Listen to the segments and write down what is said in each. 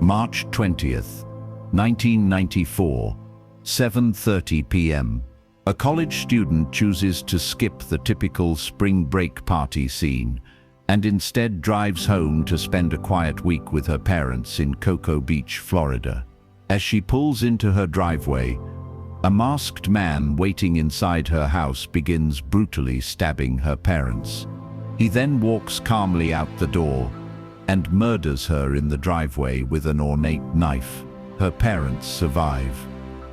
March 20th, 1994, 7:30 p.m. A college student chooses to skip the typical spring break party scene and instead drives home to spend a quiet week with her parents in Cocoa Beach, Florida. As she pulls into her driveway, a masked man waiting inside her house begins brutally stabbing her parents. He then walks calmly out the door and murders her in the driveway with an ornate knife. Her parents survive.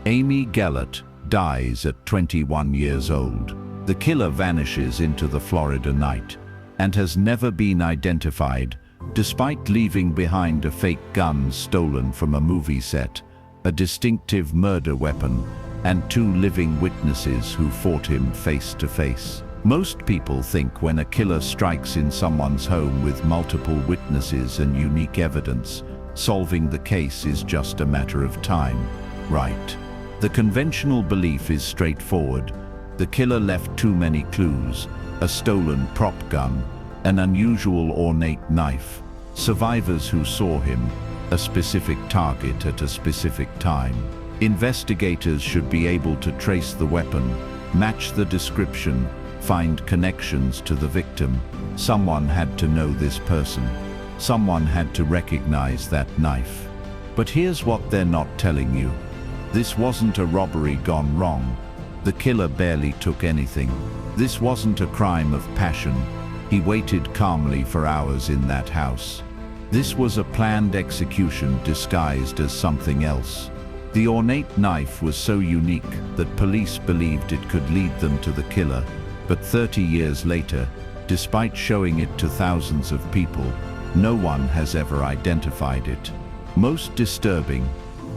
Amy Gellert dies at 21 years old. The killer vanishes into the Florida night and has never been identified, despite leaving behind a fake gun stolen from a movie set, a distinctive murder weapon, and 2 living witnesses who fought him face to face. Most people think when a killer strikes in someone's home with multiple witnesses and unique evidence, solving the case is just a matter of time, right? The conventional belief is straightforward. The killer left too many clues: a stolen prop gun, an unusual ornate knife, survivors who saw him, a specific target at a specific time. Investigators should be able to trace the weapon, match the description, find connections to the victim. Someone had to know this person. Someone had to recognize that knife. But here's what they're not telling you. This wasn't a robbery gone wrong. The killer barely took anything. This wasn't a crime of passion. He waited calmly for hours in that house. This was a planned execution disguised as something else. The ornate knife was so unique that police believed it could lead them to the killer. But 30 years later, despite showing it to thousands of people, no one has ever identified it. Most disturbing,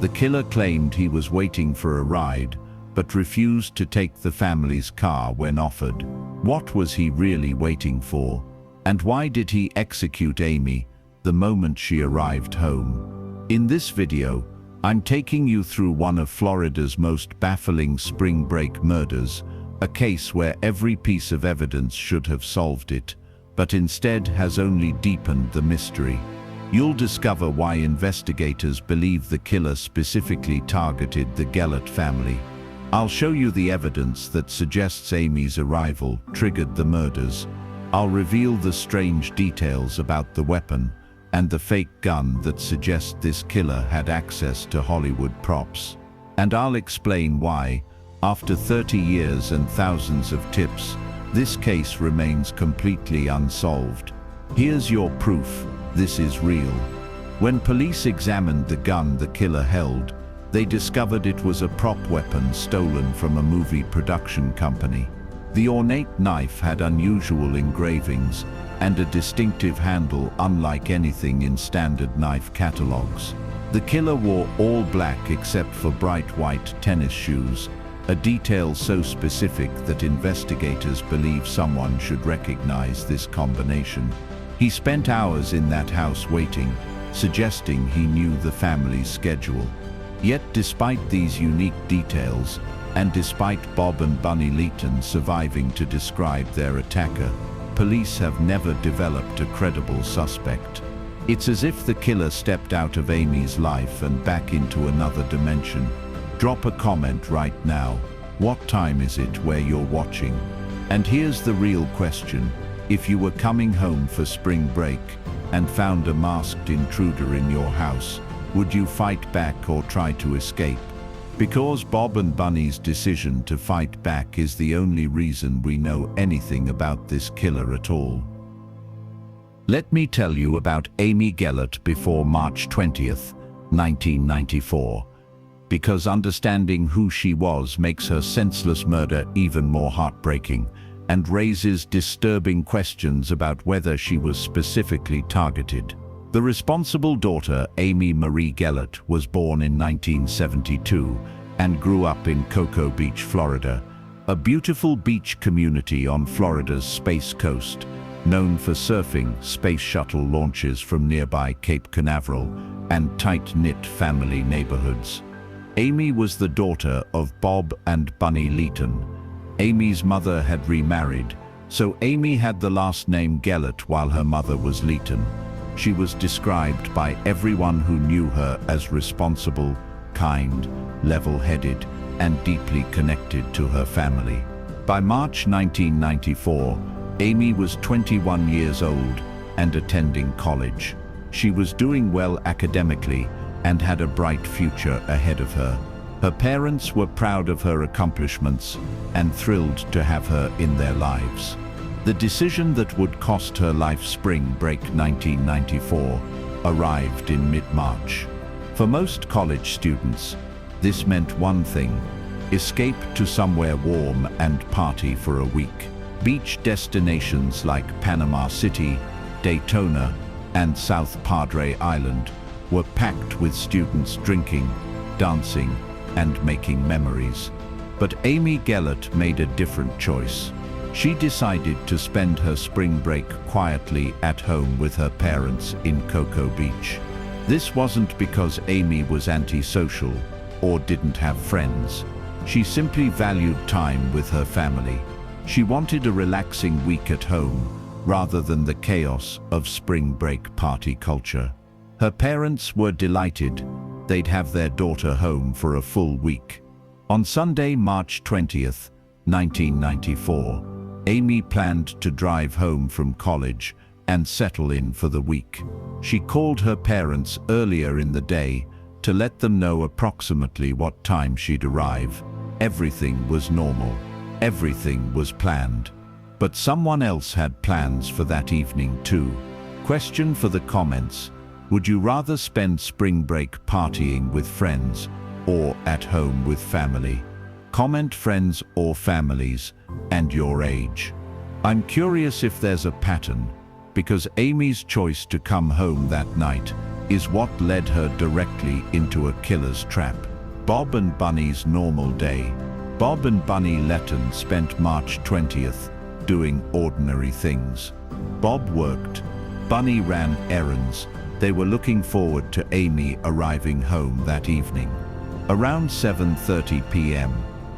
the killer claimed he was waiting for a ride, but refused to take the family's car when offered. What was he really waiting for? And why did he execute Amy the moment she arrived home? In this video, I'm taking you through one of Florida's most baffling spring break murders, a case where every piece of evidence should have solved it, but instead has only deepened the mystery. You'll discover why investigators believe the killer specifically targeted the Gellert family. I'll show you the evidence that suggests Amy's arrival triggered the murders. I'll reveal the strange details about the weapon and the fake gun that suggest this killer had access to Hollywood props. And I'll explain why, after 30 years and thousands of tips, this case remains completely unsolved. Here's your proof this is real. When police examined the gun the killer held, they discovered it was a prop weapon stolen from a movie production company. The ornate knife had unusual engravings and a distinctive handle unlike anything in standard knife catalogs. The killer wore all black except for bright white tennis shoes, a detail so specific that investigators believe someone should recognize this combination. He spent hours in that house waiting, suggesting he knew the family's schedule. Yet despite these unique details, and despite Bob and Bunny Leighton surviving to describe their attacker, police have never developed a credible suspect. It's as if the killer stepped out of Amy's life and back into another dimension. Drop a comment right now. What time is it where you're watching? And here's the real question. If you were coming home for spring break and found a masked intruder in your house, would you fight back or try to escape? Because Bob and Bunny's decision to fight back is the only reason we know anything about this killer at all. Let me tell you about Amy Gellert before March 20th, 1994. Because understanding who she was makes her senseless murder even more heartbreaking and raises disturbing questions about whether she was specifically targeted. The responsible daughter, Amy Marie Gellert, was born in 1972 and grew up in Cocoa Beach, Florida, a beautiful beach community on Florida's Space Coast, known for surfing, space shuttle launches from nearby Cape Canaveral, and tight-knit family neighborhoods. Amy was the daughter of Bob and Bunny Leighton. Amy's mother had remarried, so Amy had the last name Gellert while her mother was Leighton. She was described by everyone who knew her as responsible, kind, level-headed, and deeply connected to her family. By March 1994, Amy was 21 years old and attending college. She was doing well academically and had a bright future ahead of her. Her parents were proud of her accomplishments and thrilled to have her in their lives. The decision that would cost her life, spring break 1994, arrived in mid-March. For most college students, this meant one thing: escape to somewhere warm and party for a week. Beach destinations like Panama City, Daytona, and South Padre Island were packed with students drinking, dancing, and making memories. But Amy Gellert made a different choice. She decided to spend her spring break quietly at home with her parents in Cocoa Beach. This wasn't because Amy was antisocial or didn't have friends. She simply valued time with her family. She wanted a relaxing week at home rather than the chaos of spring break party culture. Her parents were delighted. They'd have their daughter home for a full week. On Sunday, March 20th, 1994, Amy planned to drive home from college and settle in for the week. She called her parents earlier in the day to let them know approximately what time she'd arrive. Everything was normal. Everything was planned. But someone else had plans for that evening too. Question for the comments: would you rather spend spring break partying with friends or at home with family? Comment friends or families and your age. I'm curious if there's a pattern, because Amy's choice to come home that night is what led her directly into a killer's trap. Bob and Bunny's normal day. Bob and Bunny Letton spent March 20th doing ordinary things. Bob worked. Bunny ran errands. They were looking forward to Amy arriving home that evening. Around 7:30 p.m.,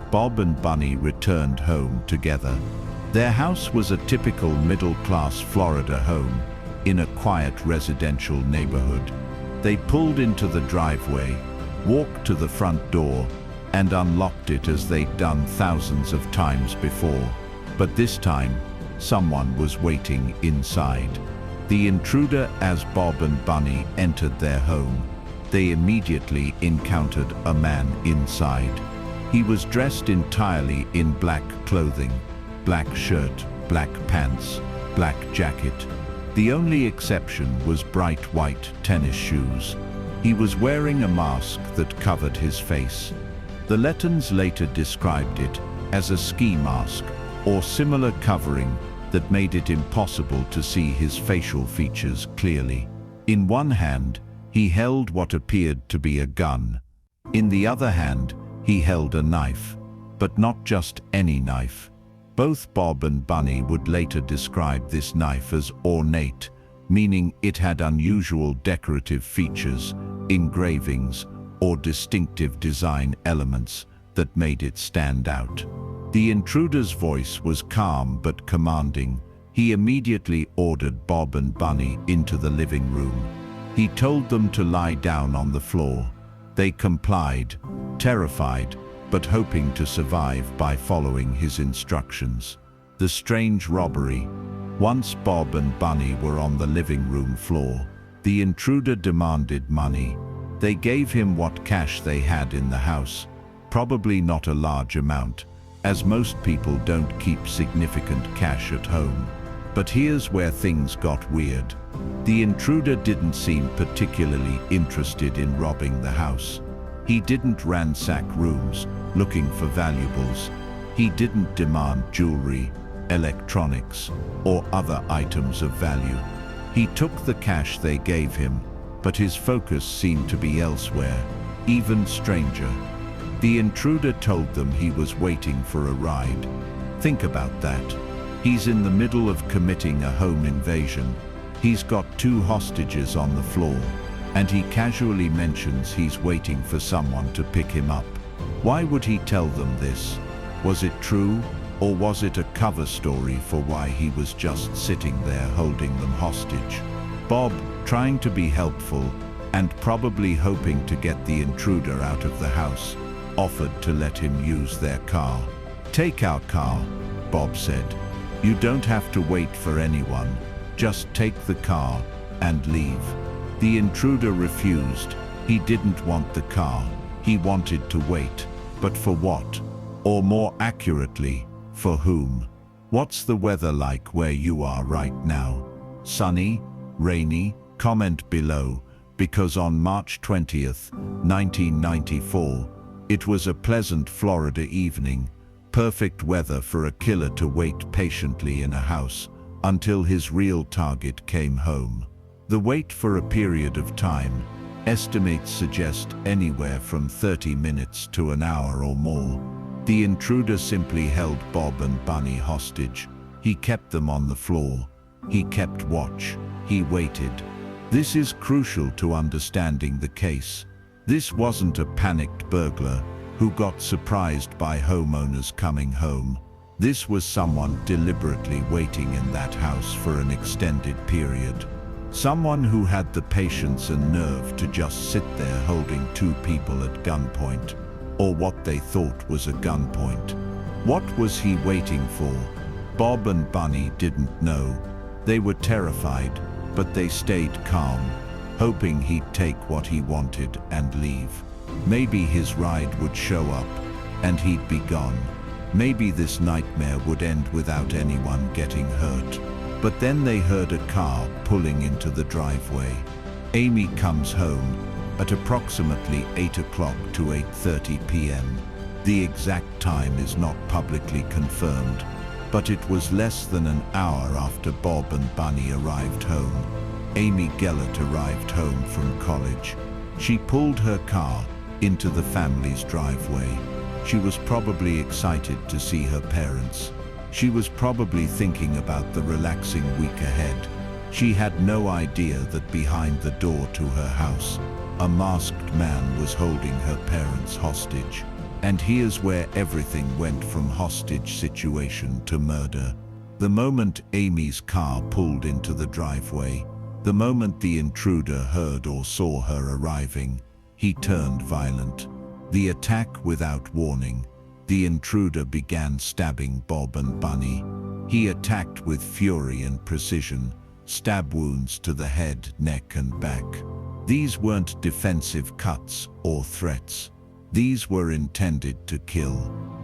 Bob and Bunny returned home together. Their house was a typical middle-class Florida home in a quiet residential neighborhood. They pulled into the driveway, walked to the front door, and unlocked it as they'd done thousands of times before. But this time, someone was waiting inside. The intruder. As Bob and Bunny entered their home, they immediately encountered a man inside. He was dressed entirely in black clothing, black shirt, black pants, black jacket. The only exception was bright white tennis shoes. He was wearing a mask that covered his face. The Lettons later described it as a ski mask or similar covering that made it impossible to see his facial features clearly. In one hand, he held what appeared to be a gun. In the other hand, he held a knife, but not just any knife. Both Bob and Bunny would later describe this knife as ornate, meaning it had unusual decorative features, engravings, or distinctive design elements that made it stand out. The intruder's voice was calm but commanding. He immediately ordered Bob and Bunny into the living room. He told them to lie down on the floor. They complied, terrified, but hoping to survive by following his instructions. The strange robbery. Once Bob and Bunny were on the living room floor, the intruder demanded money. They gave him what cash they had in the house, probably not a large amount, as most people don't keep significant cash at home. But here's where things got weird. The intruder didn't seem particularly interested in robbing the house. He didn't ransack rooms looking for valuables. He didn't demand jewelry, electronics, or other items of value. He took the cash they gave him, but his focus seemed to be elsewhere, even stranger. The intruder told them he was waiting for a ride. Think about that. He's in the middle of committing a home invasion. He's got 2 hostages on the floor, and he casually mentions he's waiting for someone to pick him up. Why would he tell them this? Was it true, or was it a cover story for why he was just sitting there holding them hostage? Bob, trying to be helpful and probably hoping to get the intruder out of the house, offered to let him use their car. "Take our car," Bob said. "You don't have to wait for anyone. Just take the car and leave." The intruder refused. He didn't want the car. He wanted to wait. But for what? Or more accurately, for whom? What's the weather like where you are right now? Sunny? Rainy? Comment below, because on March 20th, 1994, it was a pleasant Florida evening, perfect weather for a killer to wait patiently in a house until his real target came home. The wait for a period of time, estimates suggest anywhere from 30 minutes to an hour or more. The intruder simply held Bob and Bunny hostage. He kept them on the floor. He kept watch. He waited. This is crucial to understanding the case. This wasn't a panicked burglar who got surprised by homeowners coming home. This was someone deliberately waiting in that house for an extended period. Someone who had the patience and nerve to just sit there holding two people at gunpoint, or what they thought was a gunpoint. What was he waiting for? Bob and Bunny didn't know. They were terrified, but they stayed calm, hoping he'd take what he wanted and leave. Maybe his ride would show up, and he'd be gone. Maybe this nightmare would end without anyone getting hurt. But then they heard a car pulling into the driveway. Amy comes home at approximately 8 o'clock to 8:30 p.m. The exact time is not publicly confirmed, but it was less than an hour after Bob and Bunny arrived home. Amy Gellert arrived home from college. She pulled her car into the family's driveway. She was probably excited to see her parents. She was probably thinking about the relaxing week ahead. She had no idea that behind the door to her house, a masked man was holding her parents hostage. And here's where everything went from hostage situation to murder. The moment Amy's car pulled into the driveway, the moment the intruder heard or saw her arriving, he turned violent. The attack without warning. The intruder began stabbing Bob and Bunny. He attacked with fury and precision, stab wounds to the head, neck and back. These weren't defensive cuts or threats. These were intended to kill.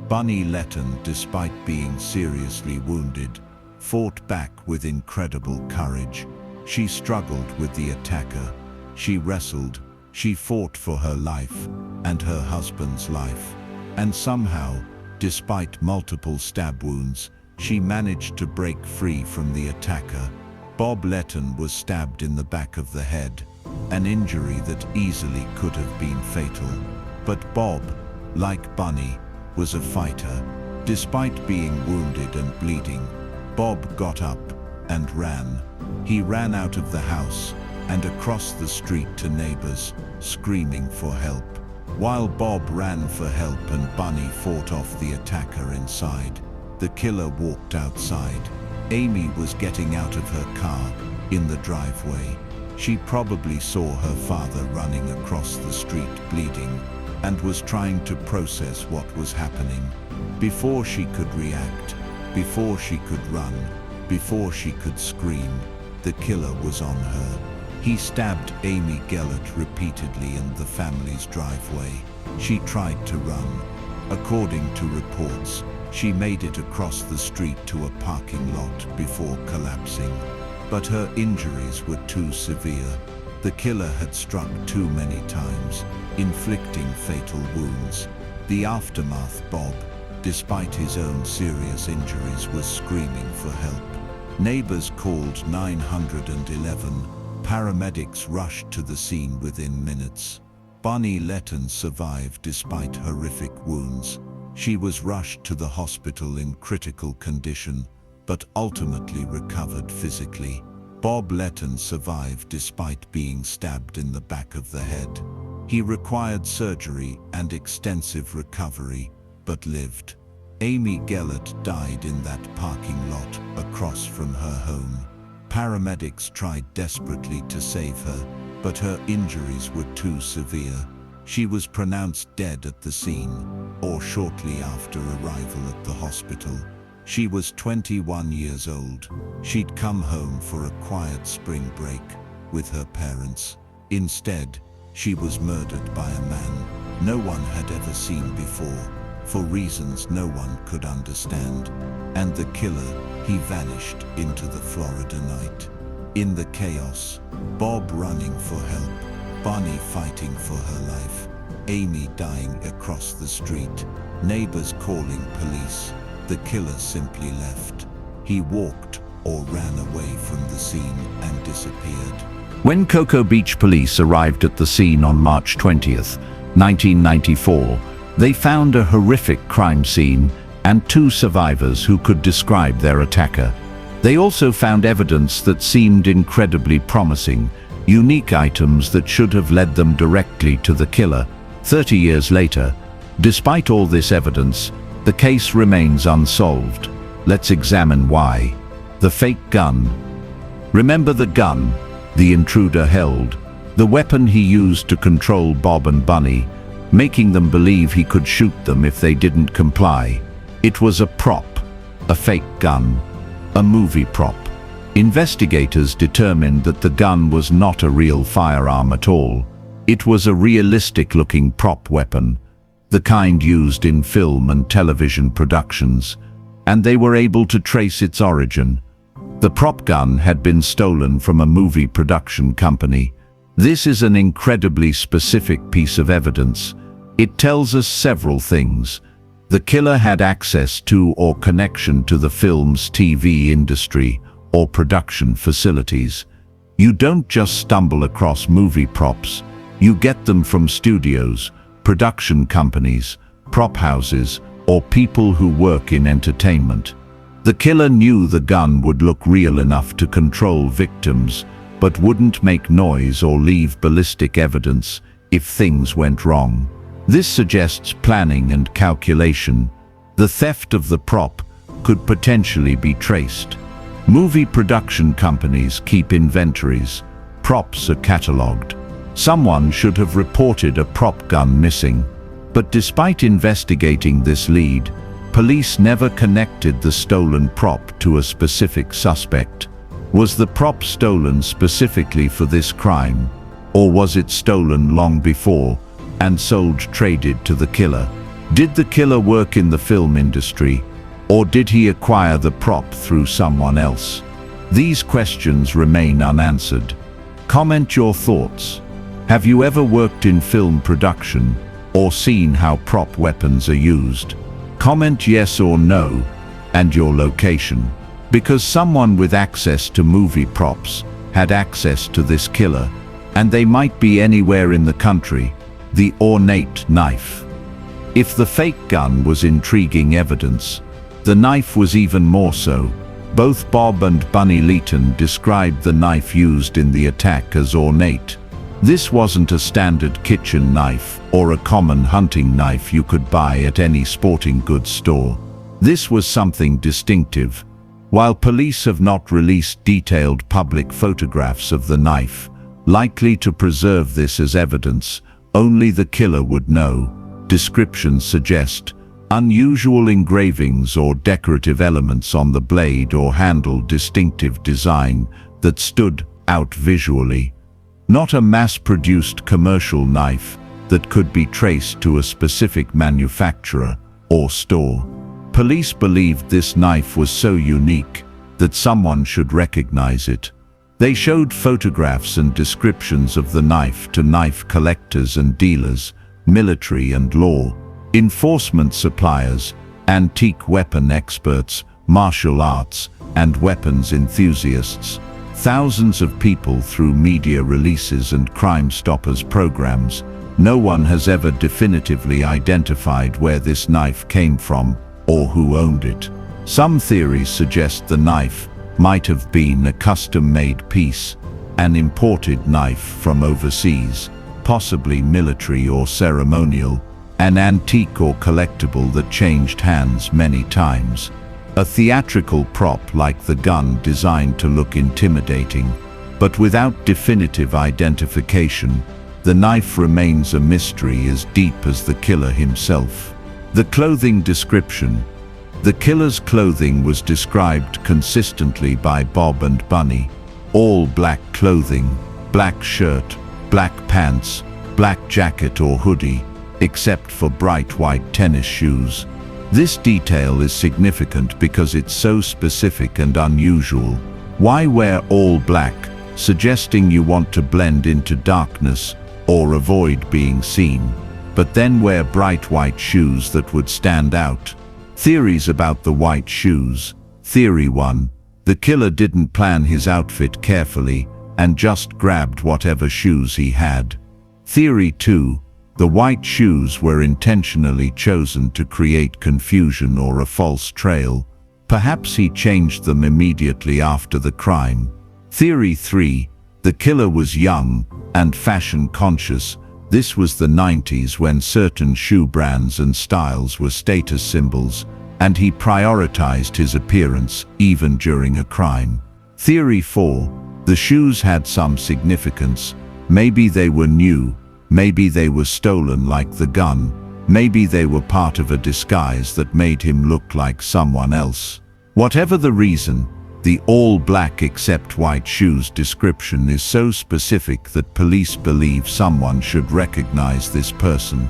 Bunny Letton, despite being seriously wounded, fought back with incredible courage. She struggled with the attacker. She wrestled. She fought for her life and her husband's life. And somehow, despite multiple stab wounds, she managed to break free from the attacker. Bob Letton was stabbed in the back of the head, an injury that easily could have been fatal. But Bob, like Bunny, was a fighter. Despite being wounded and bleeding, Bob got up and ran. He ran out of the house and across the street to neighbors, screaming for help. While Bob ran for help and Bunny fought off the attacker inside, the killer walked outside. Amy was getting out of her car in the driveway. She probably saw her father running across the street bleeding and was trying to process what was happening. Before she could react, before she could run, before she could scream, the killer was on her. He stabbed Amy Gellert repeatedly in the family's driveway. She tried to run. According to reports, she made it across the street to a parking lot before collapsing. But her injuries were too severe. The killer had struck too many times, inflicting fatal wounds. The aftermath: Bob, despite his own serious injuries, was screaming for help. Neighbors called 911. Paramedics rushed to the scene within minutes. Bunny Letton survived despite horrific wounds. She was rushed to the hospital in critical condition, but ultimately recovered physically. Bob Letton survived despite being stabbed in the back of the head. He required surgery and extensive recovery, but lived. Amy Gellert died in that parking lot across from her home. Paramedics tried desperately to save her, but her injuries were too severe. She was pronounced dead at the scene, or shortly after arrival at the hospital. She was 21 years old. She'd come home for a quiet spring break with her parents. Instead, she was murdered by a man no one had ever seen before, for reasons no one could understand. And the killer, he vanished into the Florida night. In the chaos, Bob running for help, Bonnie fighting for her life, Amy dying across the street, neighbors calling police, the killer simply left. He walked or ran away from the scene and disappeared. When Cocoa Beach police arrived at the scene on March 20th, 1994, they found a horrific crime scene and 2 survivors who could describe their attacker. They also found evidence that seemed incredibly promising, unique items that should have led them directly to the killer. 30 years later, despite all this evidence, the case remains unsolved. Let's examine why. The fake gun. Remember the gun the intruder held, the weapon he used to control Bob and Bunny, making them believe he could shoot them if they didn't comply. It was a prop, a fake gun, a movie prop. Investigators determined that the gun was not a real firearm at all. It was a realistic-looking prop weapon, the kind used in film and television productions, and they were able to trace its origin. The prop gun had been stolen from a movie production company. This is an incredibly specific piece of evidence. It tells us several things. The killer had access to or connection to the film's TV industry or production facilities. You don't just stumble across movie props. You get them from studios, production companies, prop houses, or people who work in entertainment. The killer knew the gun would look real enough to control victims, but wouldn't make noise or leave ballistic evidence if things went wrong. This suggests planning and calculation. The theft of the prop could potentially be traced. Movie production companies keep inventories. Props are catalogued. Someone should have reported a prop gun missing. But despite investigating this lead, police never connected the stolen prop to a specific suspect. Was the prop stolen specifically for this crime, or was it stolen long before and sold traded to the killer? Did the killer work in the film industry, or did he acquire the prop through someone else? These questions remain unanswered. Comment your thoughts. Have you ever worked in film production or seen how prop weapons are used? Comment yes or no, and your location. Because someone with access to movie props had access to this killer, and they might be anywhere in the country. The ornate knife. If the fake gun was intriguing evidence, the knife was even more so. Both Bob and Bunny Leeton described the knife used in the attack as ornate. This wasn't a standard kitchen knife or a common hunting knife you could buy at any sporting goods store. This was something distinctive. While police have not released detailed public photographs of the knife, likely to preserve this as evidence, only the killer would know. Descriptions suggest unusual engravings or decorative elements on the blade or handle, distinctive design that stood out visually. Not a mass-produced commercial knife that could be traced to a specific manufacturer or store. Police believed this knife was so unique that someone should recognize it. They showed photographs and descriptions of the knife to knife collectors and dealers, military and law enforcement suppliers, antique weapon experts, martial arts, and weapons enthusiasts. Thousands of people through media releases and Crime Stoppers programs. No one has ever definitively identified where this knife came from or who owned it. Some theories suggest the knife might have been a custom-made piece, an imported knife from overseas, possibly military or ceremonial, an antique or collectible that changed hands many times. A theatrical prop like the gun designed to look intimidating, but without definitive identification. The knife remains a mystery as deep as the killer himself. The clothing description. The killer's clothing was described consistently by Bob and Bunny. All black clothing, black shirt, black pants, black jacket or hoodie, except for bright white tennis shoes. This detail is significant because it's so specific and unusual. Why wear all black, suggesting you want to blend into darkness or avoid being seen, but then wear bright white shoes that would stand out? Theories about the white shoes. Theory 1. The killer didn't plan his outfit carefully and just grabbed whatever shoes he had. Theory 2. The white shoes were intentionally chosen to create confusion or a false trail. Perhaps he changed them immediately after the crime. Theory 3. The killer was young and fashion conscious. This was the 90s when certain shoe brands and styles were status symbols, and he prioritized his appearance even during a crime. Theory 4. The shoes had some significance. Maybe they were new. Maybe they were stolen like the gun. Maybe they were part of a disguise that made him look like someone else. Whatever the reason, the all black except white shoes description is so specific that police believe someone should recognize this person.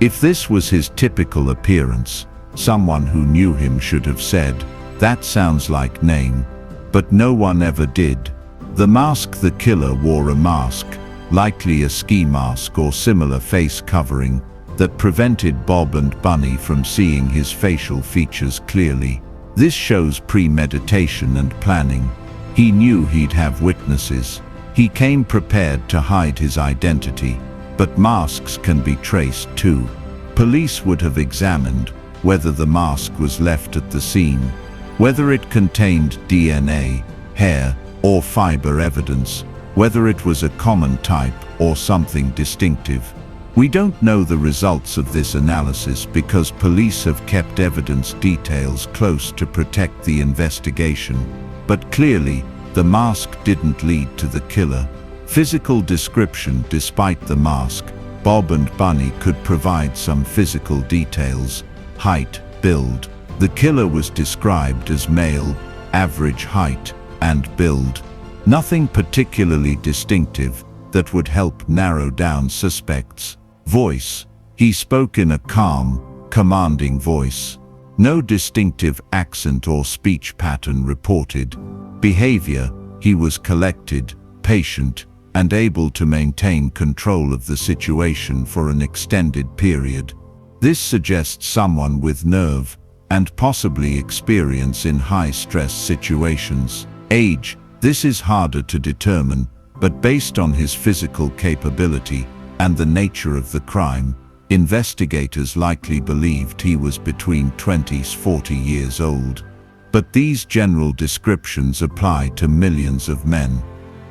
If this was his typical appearance, someone who knew him should have said, "That sounds like name." But no one ever did. The mask. The killer wore a mask, likely a ski mask or similar face covering, that prevented Bob and Bunny from seeing his facial features clearly. This shows premeditation and planning. He knew he'd have witnesses. He came prepared to hide his identity, but masks can be traced too. Police would have examined whether the mask was left at the scene, whether it contained DNA, hair, or fiber evidence, whether it was a common type or something distinctive. We don't know the results of this analysis because police have kept evidence details close to protect the investigation. But clearly, the mask didn't lead to the killer. Physical description. Despite the mask, Bob and Bunny could provide some physical details. Height, build. The killer was described as male, average height, and build. Nothing particularly distinctive that would help narrow down suspects. Voice. He spoke in a calm, commanding voice. No distinctive accent or speech pattern reported. Behavior. He was collected, patient, and able to maintain control of the situation for an extended period. This suggests someone with nerve and possibly experience in high-stress situations. Age. This is harder to determine, but based on his physical capability and the nature of the crime, investigators likely believed he was between 20 to 40 years old. But these general descriptions apply to millions of men.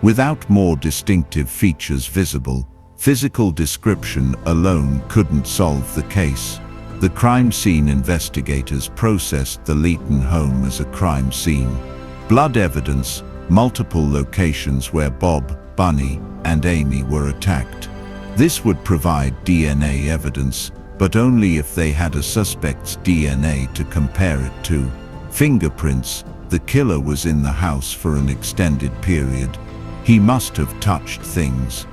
Without more distinctive features visible, physical description alone couldn't solve the case. The crime scene investigators processed the Leighton home as a crime scene. Blood evidence. Multiple locations where Bob, Bunny, and Amy were attacked. This would provide DNA evidence, but only if they had a suspect's DNA to compare it to. Fingerprints. The killer was in the house for an extended period. He must have touched things.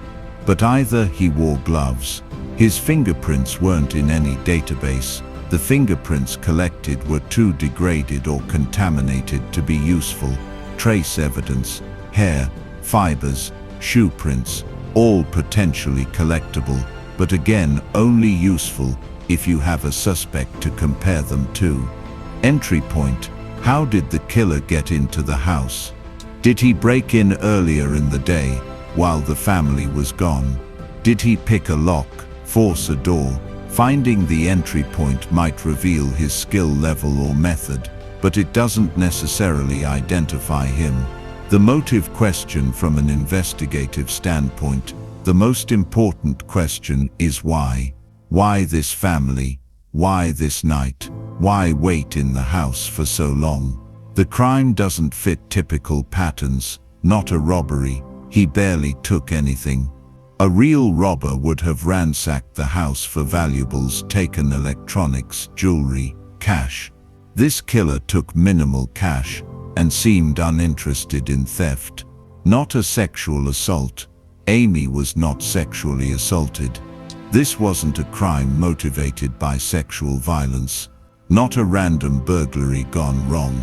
But either he wore gloves. His fingerprints weren't in any database. The fingerprints collected were too degraded or contaminated to be useful. Trace evidence, hair, fibers, shoe prints, all potentially collectible, but again only useful if you have a suspect to compare them to. Entry point. How did the killer get into the house? Did he break in earlier in the day, while the family was gone? Did he pick a lock, force a door? Finding the entry point might reveal his skill level or method, but it doesn't necessarily identify him. The motive question. From an investigative standpoint, the most important question is why. Why this family? Why this night? Why wait in the house for so long? The crime doesn't fit typical patterns, not a robbery. He barely took anything. A real robber would have ransacked the house for valuables, taken electronics, jewelry, cash. This killer took minimal cash and seemed uninterested in theft. Not a sexual assault. Amy was not sexually assaulted. This wasn't a crime motivated by sexual violence. Not a random burglary gone wrong.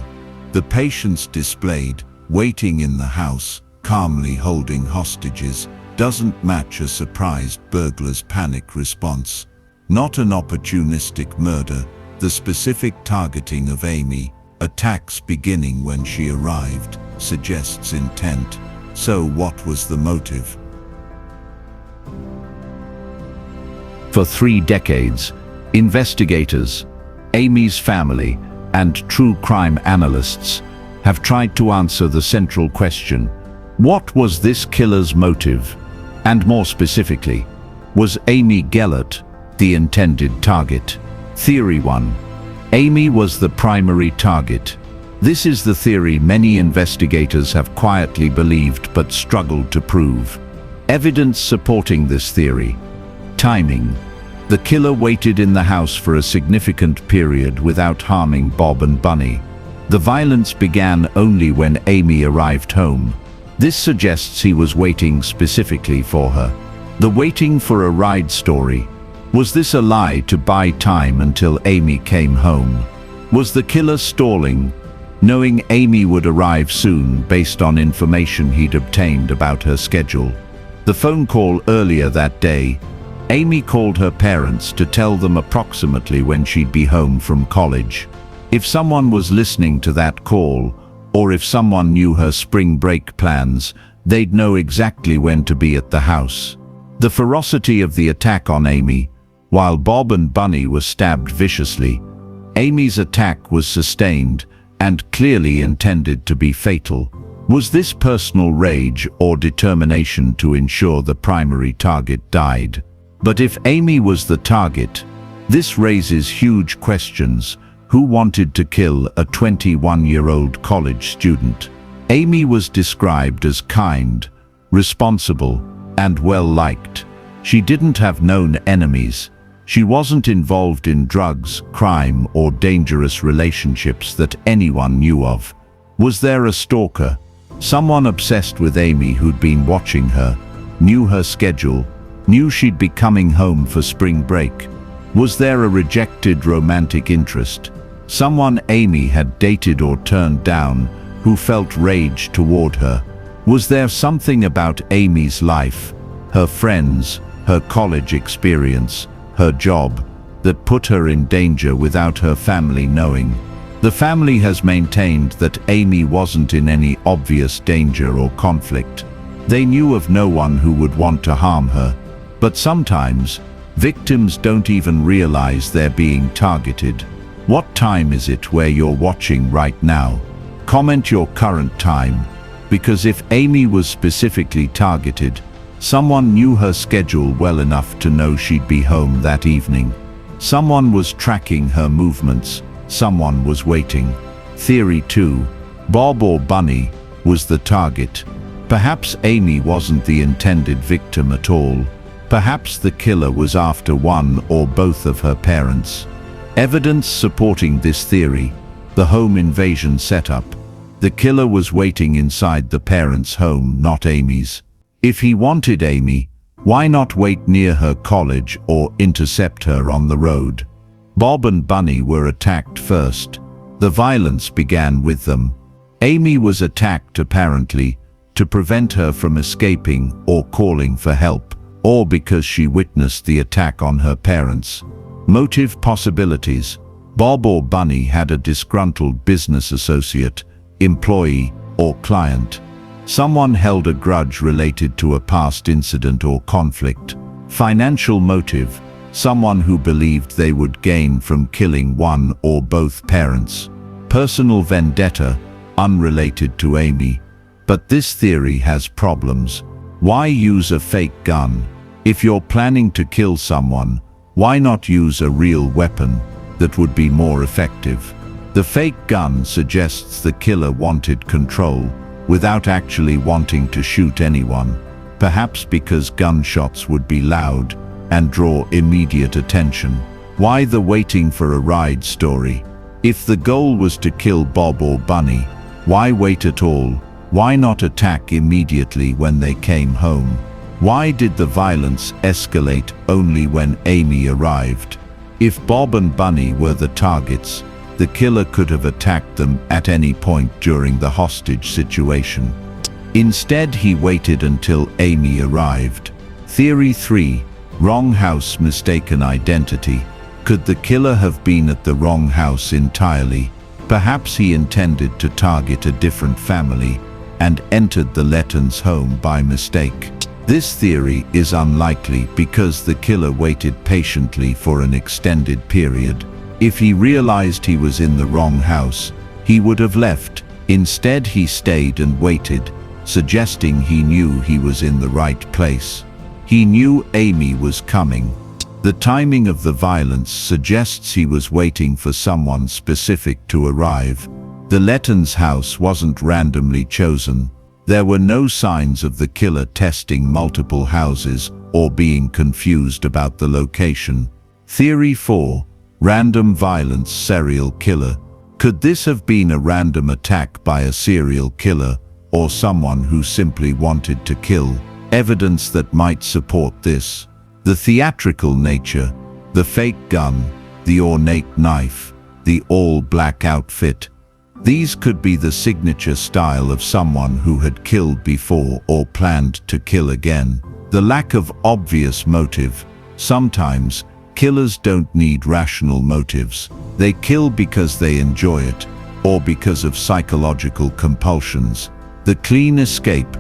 The patience displayed, waiting in the house, calmly holding hostages, doesn't match a surprised burglar's panic response. Not an opportunistic murder. The specific targeting of Amy, attacks beginning when she arrived, suggests intent. So what was the motive? For 3 decades, investigators, Amy's family, and true crime analysts have tried to answer the central question: what was this killer's motive? And more specifically, was Amy Gellert the intended target? Theory 1. Amy was the primary target. This is the theory many investigators have quietly believed but struggled to prove. Evidence supporting this theory. Timing. The killer waited in the house for a significant period without harming Bob and Bunny. The violence began only when Amy arrived home. This suggests he was waiting specifically for her. The waiting for a ride story. Was this a lie to buy time until Amy came home? Was the killer stalling, knowing Amy would arrive soon based on information he'd obtained about her schedule? The phone call earlier that day, Amy called her parents to tell them approximately when she'd be home from college. If someone was listening to that call, or if someone knew her spring break plans, they'd know exactly when to be at the house. The ferocity of the attack on Amy. While Bob and Bunny were stabbed viciously, Amy's attack was sustained and clearly intended to be fatal. Was this personal rage or determination to ensure the primary target died? But if Amy was the target, this raises huge questions. Who wanted to kill a 21-year-old college student? Amy was described as kind, responsible, and well-liked. She didn't have known enemies. She wasn't involved in drugs, crime, or dangerous relationships that anyone knew of. Was there a stalker? Someone obsessed with Amy who'd been watching her, knew her schedule, knew she'd be coming home for spring break? Was there a rejected romantic interest? Someone Amy had dated or turned down, who felt rage toward her? Was there something about Amy's life, her friends, her college experience, her job, that put her in danger without her family knowing? The family has maintained that Amy wasn't in any obvious danger or conflict. They knew of no one who would want to harm her. But sometimes, victims don't even realize they're being targeted. What time is it where you're watching right now? Comment your current time, because if Amy was specifically targeted, someone knew her schedule well enough to know she'd be home that evening. Someone was tracking her movements. Someone was waiting. Theory 2. Bob or Bunny was the target. Perhaps Amy wasn't the intended victim at all. Perhaps the killer was after one or both of her parents. Evidence supporting this theory. The home invasion setup. The killer was waiting inside the parents' home, not Amy's. If he wanted Amy, why not wait near her college or intercept her on the road? Bob and Bunny were attacked first. The violence began with them. Amy was attacked apparently to prevent her from escaping or calling for help, or because she witnessed the attack on her parents. Motive possibilities. Bob or Bunny had a disgruntled business associate, employee, or client. Someone held a grudge related to a past incident or conflict. Financial motive. Someone who believed they would gain from killing one or both parents. Personal vendetta, unrelated to Amy. But this theory has problems. Why use a fake gun? If you're planning to kill someone, why not use a real weapon? that would be more effective. The fake gun suggests the killer wanted control without actually wanting to shoot anyone, perhaps because gunshots would be loud and draw immediate attention. Why the waiting for a ride story? If the goal was to kill Bob or Bunny, why wait at all? Why not attack immediately when they came home? Why did the violence escalate only when Amy arrived? If Bob and Bunny were the targets, the killer could have attacked them at any point during the hostage situation. Instead, he waited until Amy arrived. Theory 3. Wrong house, mistaken identity. Could the killer have been at the wrong house entirely? Perhaps he intended to target a different family and entered the Lettons' home by mistake. This theory is unlikely because the killer waited patiently for an extended period. If he realized he was in the wrong house, he would have left. Instead, he stayed and waited, suggesting he knew he was in the right place. He knew Amy was coming. The timing of the violence suggests he was waiting for someone specific to arrive. The Lettons' house wasn't randomly chosen. There were no signs of the killer testing multiple houses or being confused about the location. Theory 4. Random violence, serial killer. Could this have been a random attack by a serial killer or someone who simply wanted to kill? Evidence that might support this: the theatrical nature, the fake gun, the ornate knife, the all-black outfit. These could be the signature style of someone who had killed before or planned to kill again. The lack of obvious motive. Sometimes, killers don't need rational motives. They kill because they enjoy it, or because of psychological compulsions. The clean escape.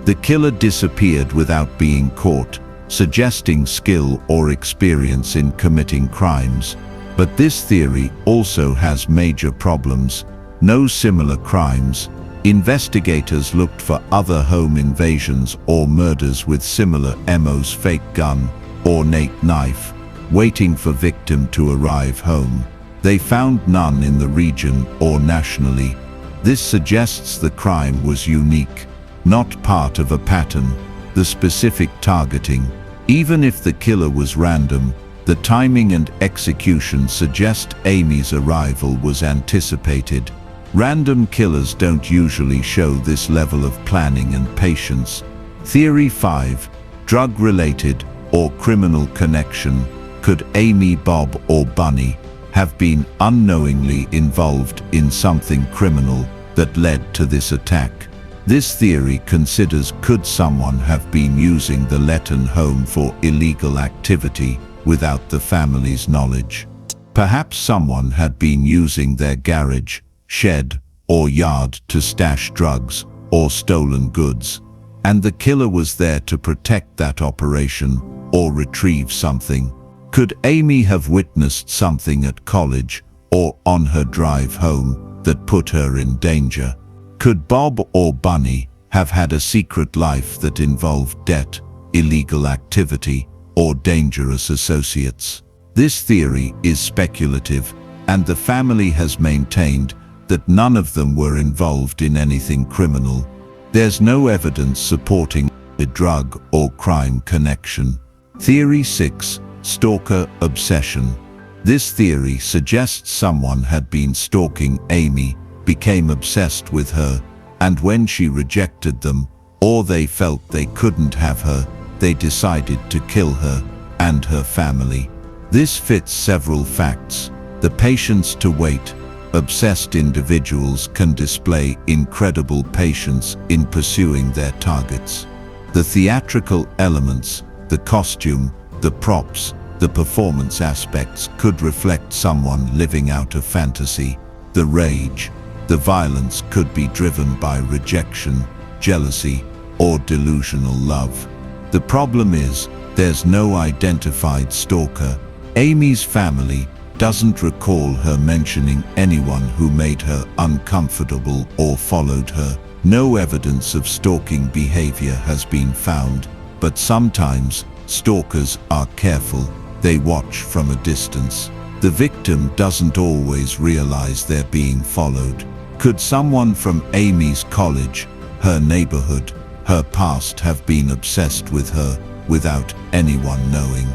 The killer disappeared without being caught, suggesting skill or experience in committing crimes. But this theory also has major problems. No similar crimes. Investigators looked for other home invasions or murders with similar MOs: fake gun, ornate knife, waiting for victim to arrive home. They found none in the region or nationally. This suggests the crime was unique, not part of a pattern. The specific targeting. Even if the killer was random, the timing and execution suggest Amy's arrival was anticipated. Random killers don't usually show this level of planning and patience. Theory 5. Drug-related or criminal connection. Could Amy, Bob, or Bunny have been unknowingly involved in something criminal that led to this attack? This theory considers, could someone have been using the Letton home for illegal activity without the family's knowledge? Perhaps someone had been using their garage, shed, or yard to stash drugs or stolen goods, and the killer was there to protect that operation or retrieve something. Could Amy have witnessed something at college or on her drive home that put her in danger? Could Bob or Bunny have had a secret life that involved debt, illegal activity, or dangerous associates? This theory is speculative, and the family has maintained that none of them were involved in anything criminal. There's no evidence supporting a drug or crime connection. Theory 6. Stalker obsession. This theory suggests someone had been stalking Amy, became obsessed with her, and when she rejected them, or they felt they couldn't have her, they decided to kill her and her family. This fits several facts. The patience to wait. Obsessed individuals can display incredible patience in pursuing their targets. The theatrical elements, the costume, the props, the performance aspects could reflect someone living out a fantasy. The rage, the violence could be driven by rejection, jealousy, or delusional love. The problem is, there's no identified stalker. Amy's family doesn't recall her mentioning anyone who made her uncomfortable or followed her. No evidence of stalking behavior has been found, but sometimes stalkers are careful. They watch from a distance. The victim doesn't always realize they're being followed. Could someone from Amy's college, her neighborhood, her past have been obsessed with her without anyone knowing?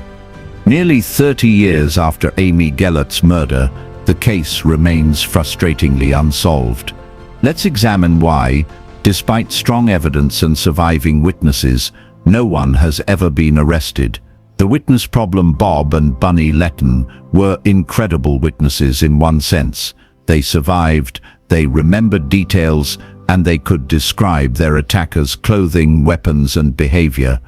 Nearly 30 years after Amy Gellert's murder, the case remains frustratingly unsolved. Let's examine why, despite strong evidence and surviving witnesses, no one has ever been arrested. The witness problem. Bob and Bunny Letton were incredible witnesses in one sense. They survived, they remembered details, and they could describe their attacker's clothing, weapons, and behavior.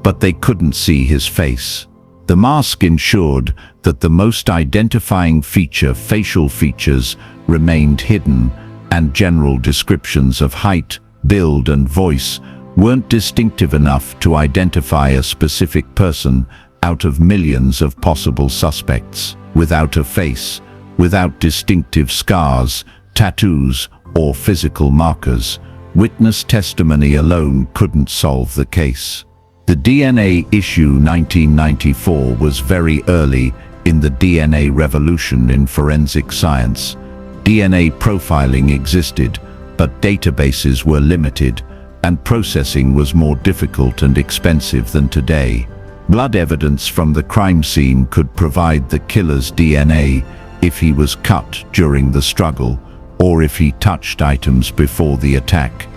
But they couldn't see his face. The mask ensured that the most identifying feature, facial features, remained hidden, and general descriptions of height, build, and voice weren't distinctive enough to identify a specific person out of millions of possible suspects. Without a face, without distinctive scars, tattoos, or physical markers, witness testimony alone couldn't solve the case. The DNA issue 1994 was very early in the DNA revolution in forensic science. DNA profiling existed, but databases were limited, and processing was more difficult and expensive than today. Blood evidence from the crime scene could provide the killer's DNA if he was cut during the struggle, or if he touched items before the attack.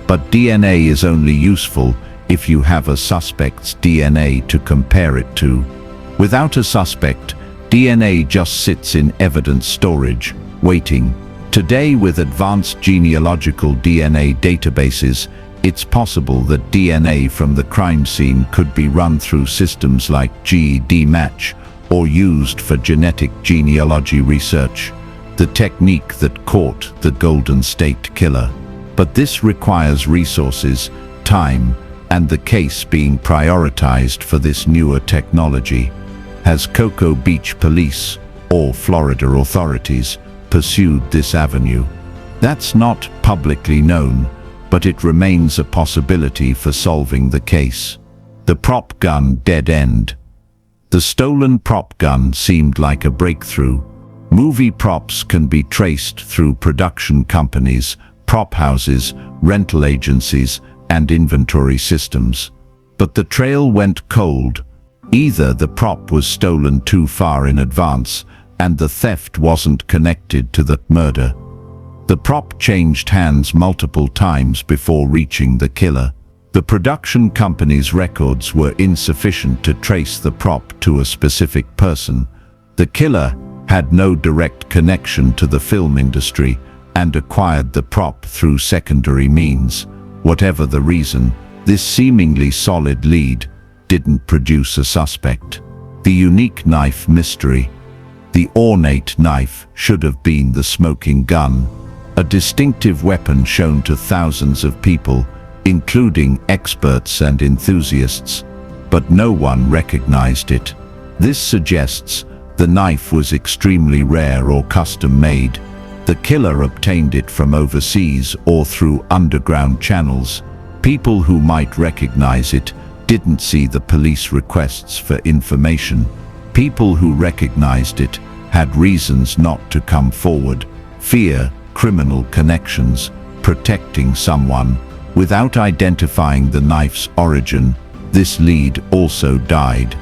But DNA is only useful if you have a suspect's DNA to compare it to. Without a suspect, DNA just sits in evidence storage, waiting. Today, with advanced genealogical DNA databases, it's possible that DNA from the crime scene could be run through systems like GEDmatch or used for genetic genealogy research, the technique that caught the Golden State Killer. But this requires resources, time, and the case being prioritized for this newer technology. Has Cocoa Beach Police or Florida authorities pursued this avenue? That's not publicly known, but it remains a possibility for solving the case. The prop gun dead end. The stolen prop gun seemed like a breakthrough. Movie props can be traced through production companies, prop houses, rental agencies, and inventory systems. But the trail went cold. Either the prop was stolen too far in advance, and the theft wasn't connected to the murder. The prop changed hands multiple times before reaching the killer. The production company's records were insufficient to trace the prop to a specific person. The killer had no direct connection to the film industry and acquired the prop through secondary means. Whatever the reason, this seemingly solid lead didn't produce a suspect. The unique knife mystery. The ornate knife should have been the smoking gun, a distinctive weapon shown to thousands of people, including experts and enthusiasts, but no one recognized it. This suggests the knife was extremely rare or custom-made. The killer obtained it from overseas or through underground channels. People who might recognize it didn't see the police requests for information. People who recognized it had reasons not to come forward. Fear, criminal connections, protecting someone. Without identifying the knife's origin, this lead also died.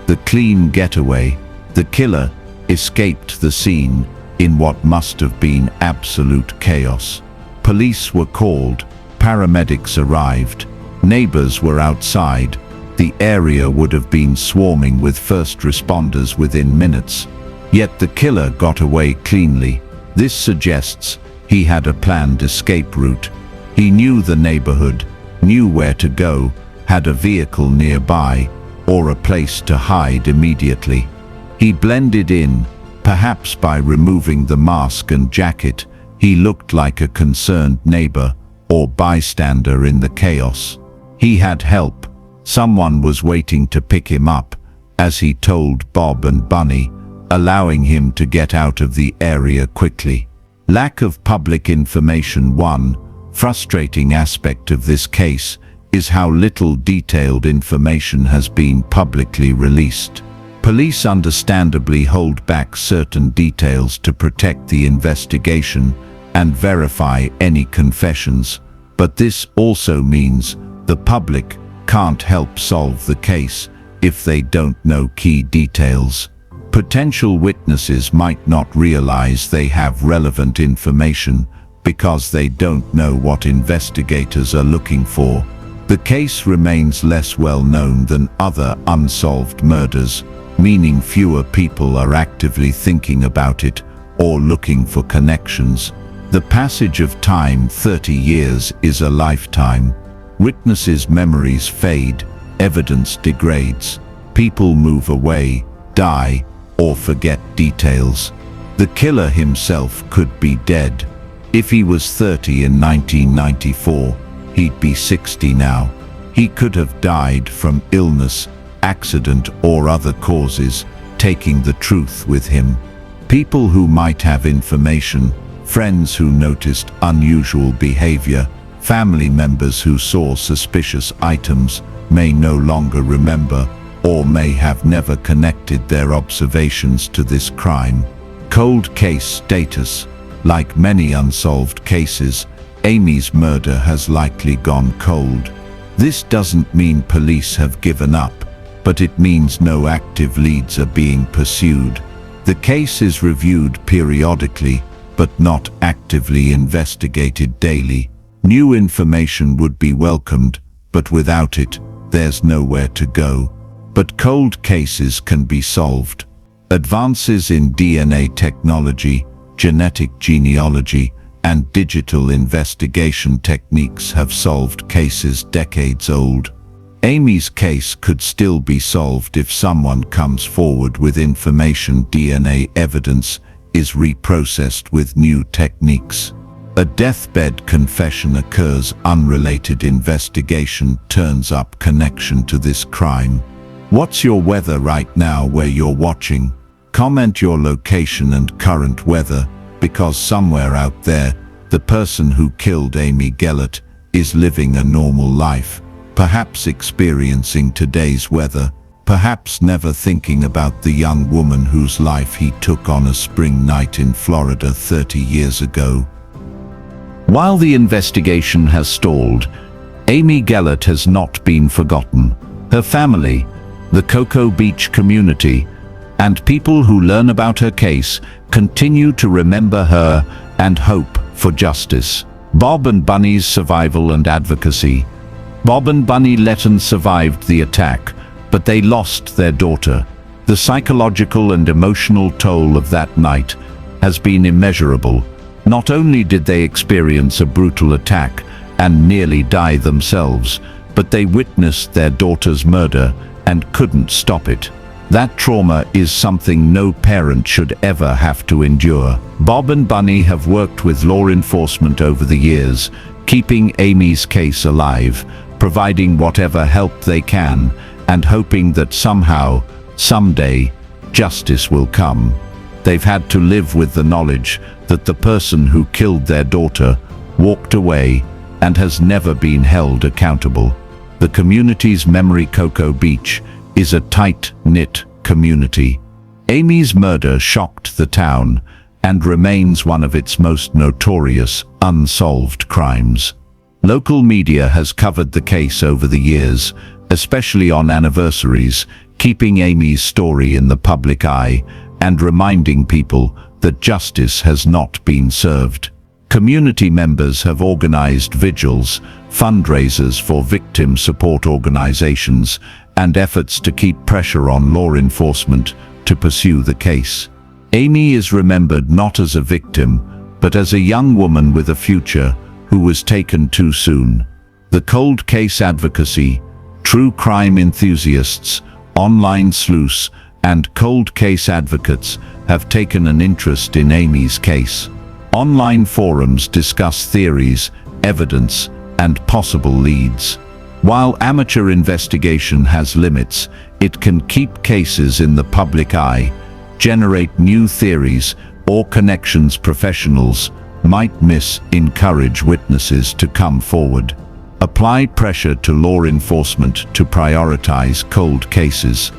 The clean getaway. The killer escaped the scene in what must have been absolute chaos. Police were called, paramedics arrived, neighbors were outside. The area would have been swarming with first responders within minutes. Yet the killer got away cleanly. This suggests he had a planned escape route. He knew the neighborhood, knew where to go, had a vehicle nearby, or a place to hide immediately. He blended in, perhaps by removing the mask and jacket. He looked like a concerned neighbor or bystander in the chaos. He had help. Someone was waiting to pick him up, as he told Bob and Bunny, allowing him to get out of the area quickly. Lack of public information. One frustrating aspect of this case is how little detailed information has been publicly released. Police understandably hold back certain details to protect the investigation and verify any confessions, but this also means the public can't help solve the case if they don't know key details. Potential witnesses might not realize they have relevant information because they don't know what investigators are looking for. The case remains less well known than other unsolved murders, meaning fewer people are actively thinking about it or looking for connections. The passage of time, 30 years, is a lifetime. Witnesses' memories fade, evidence degrades, people move away, die, or forget details. The killer himself could be dead. If he was 30 in 1994, he'd be 60 now. He could have died from illness, accident, or other causes, taking the truth with him. People who might have information, friends who noticed unusual behavior, family members who saw suspicious items, may no longer remember or may have never connected their observations to this crime. Cold case status. Like many unsolved cases, Amy's murder has likely gone cold. This doesn't mean police have given up, but it means no active leads are being pursued. The case is reviewed periodically, but not actively investigated daily. New information would be welcomed, but without it, there's nowhere to go. But cold cases can be solved. Advances in DNA technology, genetic genealogy, and digital investigation techniques have solved cases decades old. Amy's case could still be solved if someone comes forward with information. DNA evidence is reprocessed with new techniques. A deathbed confession occurs, unrelated investigation turns up connection to this crime. What's your weather right now where you're watching? Comment your location and current weather, because somewhere out there, the person who killed Amy Gellert is living a normal life, perhaps experiencing today's weather, perhaps never thinking about the young woman whose life he took on a spring night in Florida 30 years ago. While the investigation has stalled, Amy Gellert has not been forgotten. Her family, the Cocoa Beach community, and people who learn about her case continue to remember her and hope for justice. Bob and Bunny's survival and advocacy. Bob and Bunny Letton survived the attack, but they lost their daughter. The psychological and emotional toll of that night has been immeasurable. Not only did they experience a brutal attack and nearly die themselves, but they witnessed their daughter's murder and couldn't stop it. That trauma is something no parent should ever have to endure. Bob and Bunny have worked with law enforcement over the years, keeping Amy's case alive, providing whatever help they can, and hoping that somehow, someday, justice will come. They've had to live with the knowledge that the person who killed their daughter walked away and has never been held accountable. The community's memory, Cocoa Beach, is a tight-knit community. Amy's murder shocked the town and remains one of its most notorious unsolved crimes. Local media has covered the case over the years, especially on anniversaries, keeping Amy's story in the public eye and reminding people that justice has not been served. Community members have organized vigils, fundraisers for victim support organizations, and efforts to keep pressure on law enforcement to pursue the case. Amy is remembered not as a victim, but as a young woman with a future who was taken too soon. The cold case advocacy, true crime enthusiasts, online sleuths, and cold case advocates have taken an interest in Amy's case. Online forums discuss theories, evidence, and possible leads. While amateur investigation has limits, it can keep cases in the public eye, generate new theories or connections professionals might miss, encourage witnesses to come forward. Apply pressure to law enforcement to prioritize cold cases.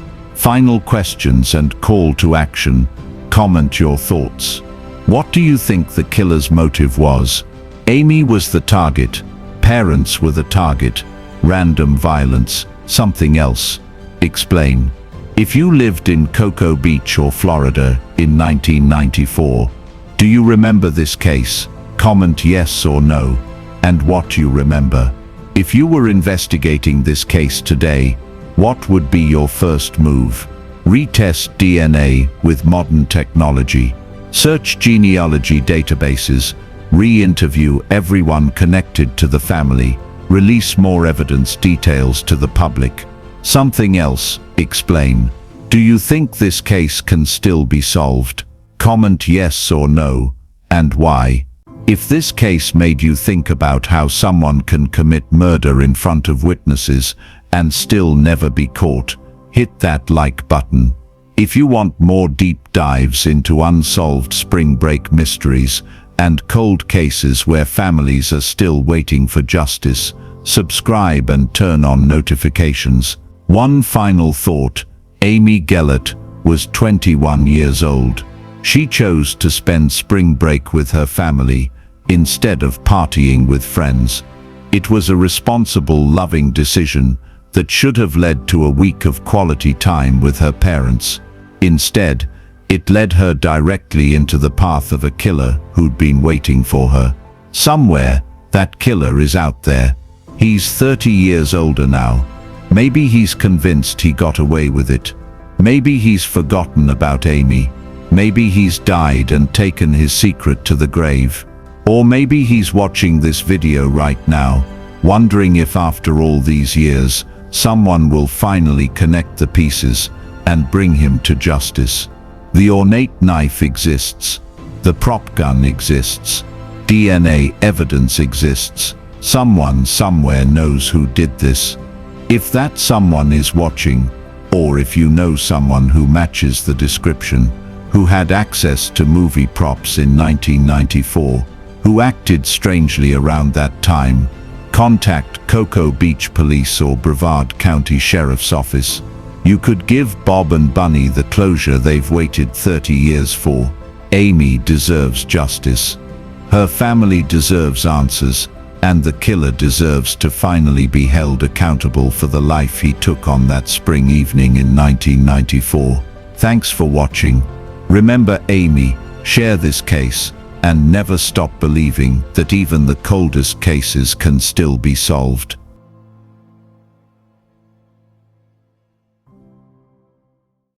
Final questions and call to action. Comment your thoughts. What do you think the killer's motive was? Amy was the target. Parents were the target. Random violence. Something else. Explain. If you lived in Cocoa Beach or Florida in 1994, do you remember this case? Comment yes or no, and what you remember. If you were investigating this case today, what would be your first move? Retest DNA with modern technology. Search genealogy databases. Re-interview everyone connected to the family. Release more evidence details to the public. Something else. Explain. Do you think this case can still be solved? Comment yes or no, and why. If this case made you think about how someone can commit murder in front of witnesses and still never be caught, hit that like button. If you want more deep dives into unsolved spring break mysteries and cold cases where families are still waiting for justice, subscribe and turn on notifications. One final thought. Amy Gellert was 21 years old. She chose to spend spring break with her family instead of partying with friends. It was a responsible, loving decision that should have led to a week of quality time with her parents. Instead, it led her directly into the path of a killer who'd been waiting for her. Somewhere, that killer is out there. He's 30 years older now. Maybe he's convinced he got away with it. Maybe he's forgotten about Amy. Maybe he's died and taken his secret to the grave. Or maybe he's watching this video right now, wondering if after all these years, someone will finally connect the pieces and bring him to justice. The ornate knife exists. The prop gun exists. DNA evidence exists. Someone somewhere knows who did this. If that someone is watching, or if you know someone who matches the description, who had access to movie props in 1994, who acted strangely around that time, contact Cocoa Beach Police or Brevard County Sheriff's Office. You could give Bob and Bunny the closure they've waited 30 years for. Amy deserves justice. Her family deserves answers, and the killer deserves to finally be held accountable for the life he took on that spring evening in 1994. Thanks for watching. Remember Amy, share this case, and never stop believing that even the coldest cases can still be solved.